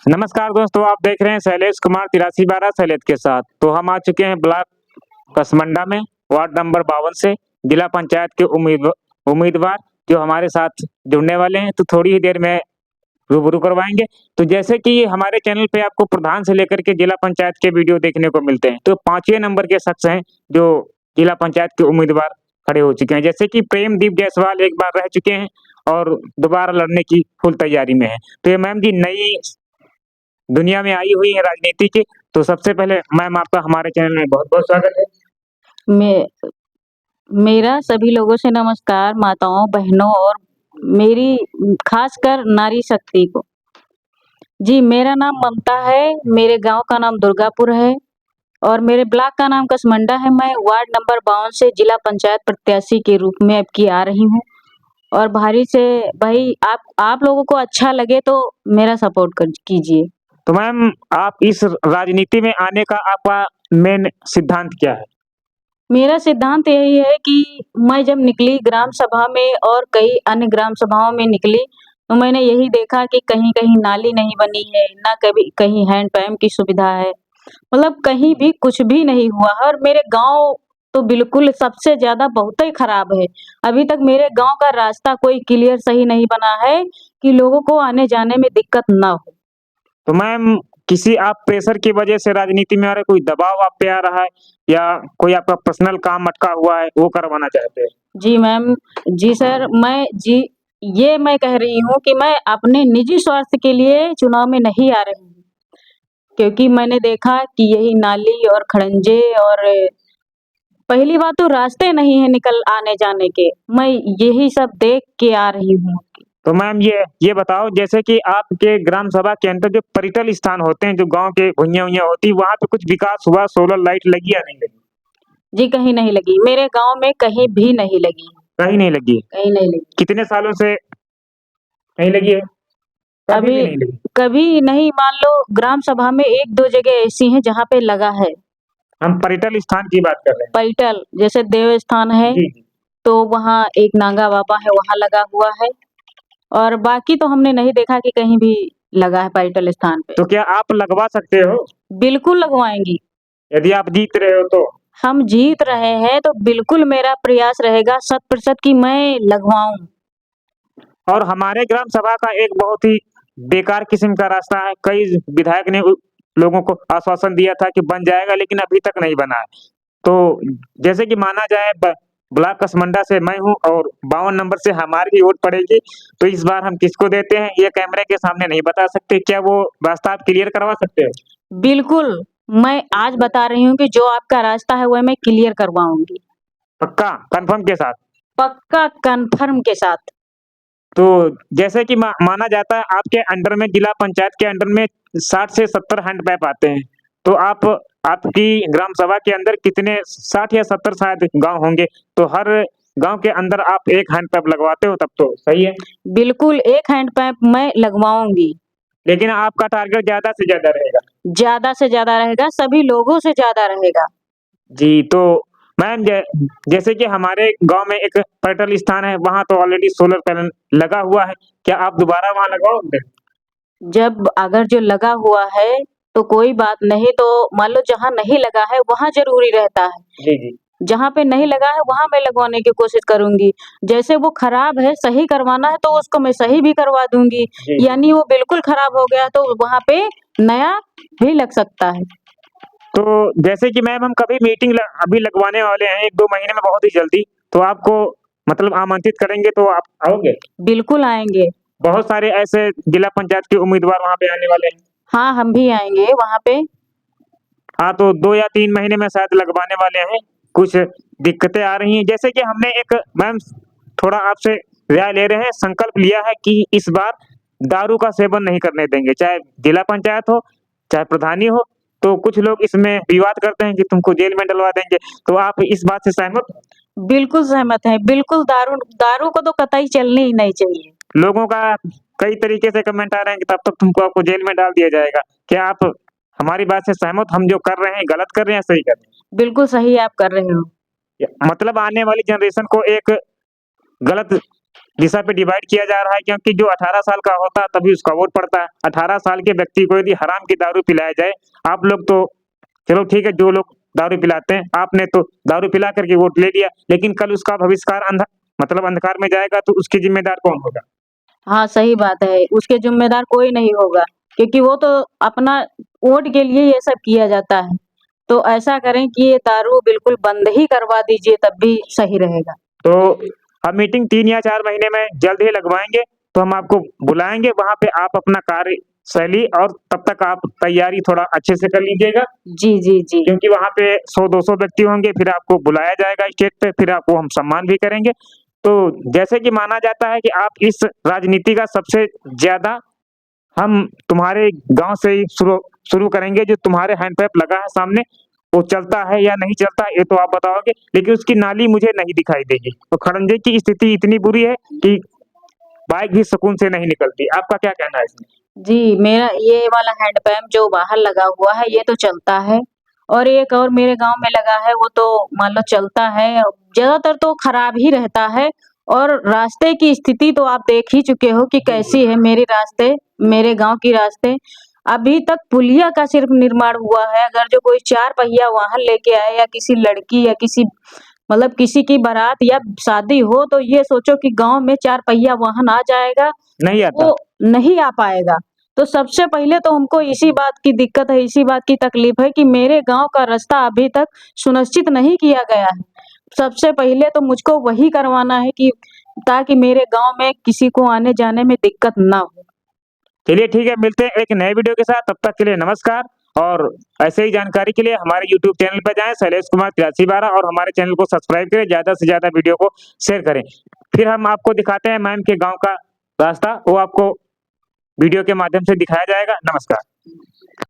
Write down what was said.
नमस्कार दोस्तों, आप देख रहे हैं शैलेश कुमार 8312 शैलेश के साथ। तो हम आ चुके हैं ब्लॉक कसमंडा में वार्ड नंबर 52 से जिला पंचायत के उम्मीदवार जो हमारे साथ जुड़ने वाले हैं, तो थोड़ी ही देर में रूबरू करवाएँगे। तो जैसे कि हमारे चैनल पे आपको प्रधान से लेकर के जिला पंचायत के वीडियो देखने को मिलते हैं, तो 5वें नंबर के शख्स हैं जो जिला पंचायत के उम्मीदवार खड़े हो चुके हैं। जैसे कि प्रेमदीप जायसवाल एक बार रह चुके हैं और दोबारा लड़ने की फुल तैयारी में हैं। तो ये मैम जी नई दुनिया में आई हुई है राजनीति की, तो सबसे पहले मैम आपका हमारे चैनल में बहुत-बहुत स्वागत है। मे मेरा सभी लोगों से नमस्कार, माताओं, बहनों और मेरी खासकर नारी शक्ति को। जी, मेरा नाम ममता है, मेरे गाँव का नाम दुर्गापुर है और मेरे ब्लॉक का नाम कसमंडा है। मैं वार्ड नंबर 52 से जिला पंचायत प्रत्याशी के रूप में अब की आ रही हूँ और भारी से भाई आप लोगों को अच्छा लगे तो मेरा सपोर्ट कर कीजिए। तो मैम आप इस राजनीति में आने का आपका मेन सिद्धांत क्या है? मेरा सिद्धांत यही है कि मैं जब निकली ग्राम सभा में और कई अन्य ग्राम सभाओं में निकली, तो मैंने यही देखा कि कहीं-कहीं नाली नहीं बनी है, ना कभी कहीं हैंडपंप की सुविधा है। मतलब कहीं भी कुछ भी नहीं हुआ है और मेरे गाँव तो बिल्कुल सबसे ज़्यादा बहुत ही खराब है। अभी तक मेरे गाँव का रास्ता कोई क्लियर सही नहीं बना है कि लोगों को आने-जाने में दिक्कत ना हो। तो मैम किसी आप प्रेशर की वजह से राजनीति में आ रहे, कोई दबाव आप पे आ रहा है या कोई आपका पर्सनल काम अटका हुआ है, वो करवाना चाहते हैं? जी मैम, जी सर, ये मैं कह रही हूँ कि मैं अपने निजी स्वार्थ के लिए चुनाव में नहीं आ रही हूँ, क्योंकि मैंने देखा कि यही नाली और खड़ंजे और पहली बात तो रास्ते नहीं है निकल आने-जाने के, मैं यही सब देख के आ रही हूँ। तो मैम ये बताओ जैसे कि आपके ग्राम सभा के अंदर जो पर्यटन स्थान होते हैं, जो गाँव के भुइयाँ-वुइयाँ होती है, वहाँ पे कुछ विकास हुआ, सोलर लाइट लगी या नहीं लगी? जी, कहीं नहीं लगी, मेरे गाँव में कहीं भी नहीं लगी, कहीं नहीं लगी। कहीं नहीं लगी। कितने सालों से नहीं लगी है? कभी भी अभी नहीं लगी। कभी नहीं मान लो ग्राम सभा में 1-2 जगह ऐसी हैं जहाँ पे लगा है। हम पर्यटन स्थान की बात कर रहे हैं। पैटल जैसे देव स्थान है, जी, जी। तो वहाँ एक नांगा बाबा है, वहाँ लगा हुआ है और बाकी तो हमने नहीं देखा कि कहीं भी लगा है पैटल स्थान पे। तो क्या आप लगवा सकते हो? बिल्कुल लगवाएँगी। यदि आप जीत रहे हो तो? हम जीत रहे हैं तो बिल्कुल मेरा प्रयास रहेगा शत प्रतिशत कि मैं लगवाऊँ। और हमारे ग्राम सभा का एक बहुत ही बेकार किस्म का रास्ता है। कई विधायक ने लोगों को आश्वासन दिया था कि बन जाएगा, लेकिन अभी तक नहीं बना है। तो जैसे कि माना जाए ब्लॉक कसमंडा से मैं हूँ और 52 नंबर से हमारी वोट पड़ेगी, तो इस बार हम किसको देते हैं ये कैमरे के सामने नहीं बता सकते। क्या वो रास्ता आप क्लियर करवा सकते हो? बिल्कुल, मैं आज बता रही हूँ कि जो आपका रास्ता है वह मैं क्लियर करवाऊँगी। पक्का कन्फर्म के साथ? पक्का कन्फर्म के साथ। तो जैसे कि माना जाता है आपके अंडर में जिला पंचायत के अंडर में 60 से 70 हैंडपैप आते हैं। तो आपकी ग्राम सभा के अंदर कितने 60 या 70 शायद गाँव होंगे, तो हर गाँव के अंदर आप 1 हैंडपैप लगवाते हो तब तो सही है। बिल्कुल, एक हैंडपैप मैं लगवाऊँगी। लेकिन आपका टारगेट ज़्यादा से ज़्यादा रहेगा। ज़्यादा से ज़्यादा रहेगा, सभी लोगों से ज़्यादा रहेगा। जी, तो मैम जैसे कि हमारे गाँव में एक पर्यटन स्थान है, वहाँ तो ऑलरेडी सोलर पैनल लगा हुआ है। क्या आप दोबारा वहाँ लगवाओगे? जब अगर जो लगा हुआ है, तो कोई बात नहीं, तो मान लो जहाँ नहीं लगा है, वहाँ ज़रूरी रहता है। जी, जी। जहाँ पे नहीं लगा है, वहाँ मैं लगवाने की कोशिश करूँगी। जैसे वो खराब है, सही करवाना है, तो उसको मैं सही भी करवा दूँगी। जी, जी। यानी वो बिल्कुल खराब हो गया, तो वहाँ पे नया भी लग सकता है। तो जैसे कि मैम हम कभी मीटिंग अभी लगवाने वाले हैं 1-2 महीने में बहुत ही जल्दी, तो आपको मतलब आमंत्रित करेंगे तो आप आओगे? बिल्कुल आएँगे। बहुत सारे ऐसे जिला पंचायत के उम्मीदवार वहाँ पे आने वाले हैं। हाँ, हम भी आएँगे वहाँ पे। हाँ, तो 2 या 3 महीने में शायद लगवाने वाले हैं। कुछ दिक्कतें आ रही हैं, जैसे कि हमने एक मैम थोड़ा आपसे राय ले रहे हैं, संकल्प लिया है कि इस बार दारू का सेवन नहीं करने देंगे, चाहे जिला पंचायत हो, चाहे प्रधानी हो। तो कुछ लोग इसमें विवाद करते हैं कि तुमको जेल में डलवा देंगे, तो आप इस बात से सहमत हो? बिल्कुल सहमत हैं। बिल्कुल दारू दारू को तो कतई चलनी ही नहीं चाहिए। लोगों का कई तरीके से कमेंट आ रहे हैं कि तब तक तुमको आपको जेल में डाल दिया जाएगा। क्या आप हमारी बात से सहमत, हम जो कर रहे हैं गलत कर रहे हैं या सही कर रहे हैं? बिल्कुल सही आप कर रहे हो। मतलब आने वाली जनरेशन को एक गलत दिशा पे डिवाइड किया जा रहा है, क्योंकि जो 18 साल का होता है तभी उसका वोट पड़ता है। 18 साल के व्यक्ति को यदि हराम की दारू पिलाया जाए, आप लोग तो चलो ठीक है, जो लोग दारू पिलाते हैं, आपने तो दारू पिला करके वोट ले लिया, लेकिन कल उसका भविष्यकार अंधकार में जाएगा तो उसकी जिम्मेदार कौन होगा? हाँ, सही बात है। उसके ज़िम्मेदार कोई नहीं होगा, क्योंकि वो तो अपना वोट के लिए ये सब किया जाता है। तो ऐसा करें कि ये दारू बिल्कुल बंद ही करवा दीजिए, तब भी सही रहेगा। तो हम मीटिंग 3 या 4 महीने में जल्द ही लगवाएँगे, तो हम आपको बुलाएँगे, वहाँ पे आप अपना कार्यशैली और तब तक आप तैयारी थोड़ा अच्छे से कर लीजिएगा। जी, जी, जी। क्योंकि वहाँ पे 100-200 व्यक्ति होंगे, फिर आपको बुलाया जाएगा स्टेज पे, फिर आपको हम सम्मान भी करेंगे। तो जैसे कि माना जाता है कि आप इस राजनीति का सबसे ज़्यादा हम तुम्हारे गाँव से ही शुरू करेंगे, जो तुम्हारे हैंडपैप लगा है सामने, वो चलता है या नहीं चलता ये तो आप बताओगे, लेकिन उसकी नाली मुझे नहीं दिखाई देगी। तो खड़ंजे की स्थिति इतनी बुरी है कि बाइक भी सुकून से नहीं निकलती। आपका क्या कहना है इसमें? जी, मेरा ये वाला हैंडपंप जो बाहर लगा हुआ है, ये तो चलता है और एक और मेरे गाँव में लगा है, वो तो मान लो चलता है। ज़्यादातर तो खराब ही रहता है और रास्ते की स्थिति तो आप देख ही चुके हो कि कैसी है मेरे रास्ते, मेरे गाँव की रास्ते। अभी तक पुलिया का सिर्फ़ निर्माण हुआ है, अगर जो कोई 4 पहिया वाहन लेके आए या किसी लड़की या किसी मतलब किसी की बारात या शादी हो, तो ये सोचो कि गाँव में 4 पहिया वाहन आ जाएगा, नहीं आता। वो नहीं आ पाएगा। तो सबसे पहले तो हमको इसी बात की दिक्कत है, इसी बात की तकलीफ़ है कि मेरे गाँव का रास्ता अभी तक सुनिश्चित नहीं किया गया है। सबसे पहले तो मुझको वही करवाना है कि ताकि मेरे गाँव में किसी को आने-जाने में दिक्कत ना हो। चलिए ठीक है, मिलते हैं एक नए वीडियो के साथ, तब तक के लिए नमस्कार। और ऐसे ही जानकारी के लिए हमारे यूट्यूब चैनल पे जाएँ, शैलेश कुमार 8312, और हमारे चैनल को सब्सक्राइब करें, ज़्यादा से ज़्यादा वीडियो को शेयर करें। फिर हम आपको दिखाते हैं मैम के गाँव का रास्ता, वो आपको वीडियो के माध्यम से दिखाया जाएगा। नमस्कार।